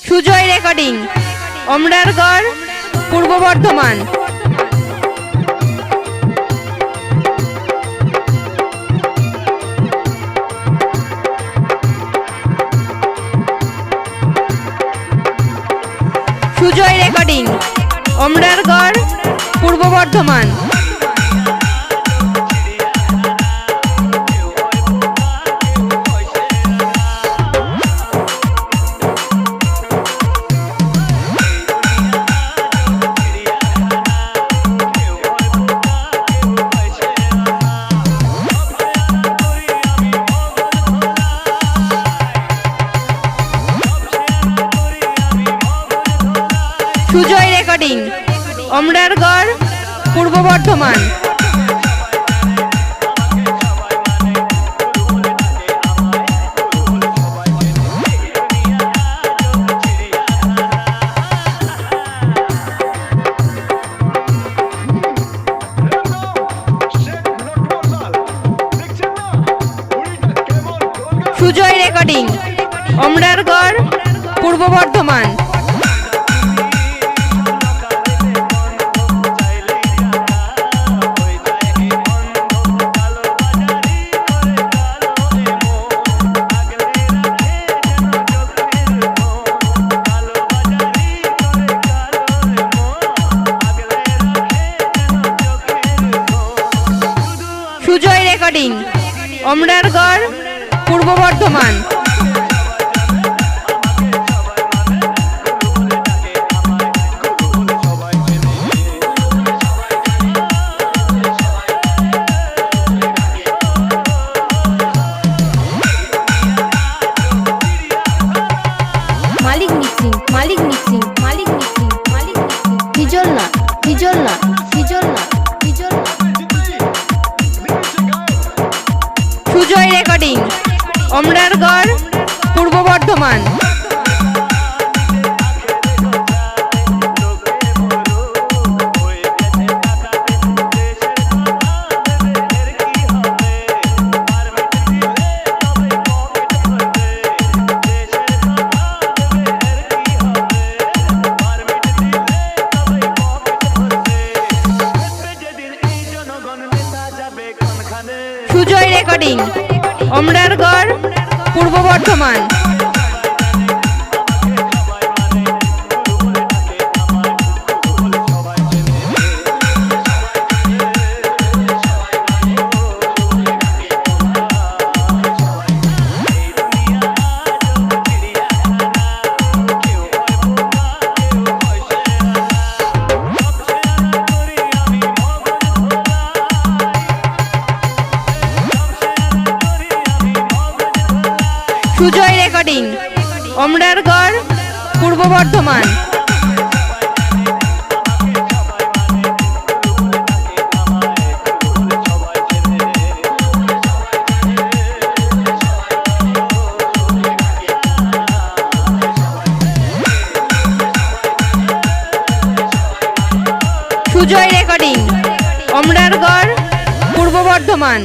Sujoy recording, Amrargarh, পূর্ব Bardhaman. Sujoy recording, Amrargarh, পূর্ব Bardhaman. Sujoy recording, Amrargarh, পূর্ব Bardhaman. Sujoy recording, Amrargarh, পূর্ব Bardhaman. Sujoy recording, Amrargarh, পূর্ব বর্ধমান। মালিক mixing, মালিক mixing, মালিক mixing, মালিক mixing. হিজল না, হিজল না, হিজল না, হিজল না। সুজয় রেকর্ডিং, অমরারগড়, পূর্ব বর্ধমান। সুজয় রেকর্ডিং, অমরারগড়, পূর্ব বর্ধমান। সুজয় রেকর্ডিং, অমরারগড়, পূর্ব বর্ধমান। সুজয় রেকর্ডিং, অমরারগড়, পূর্ব বর্ধমান।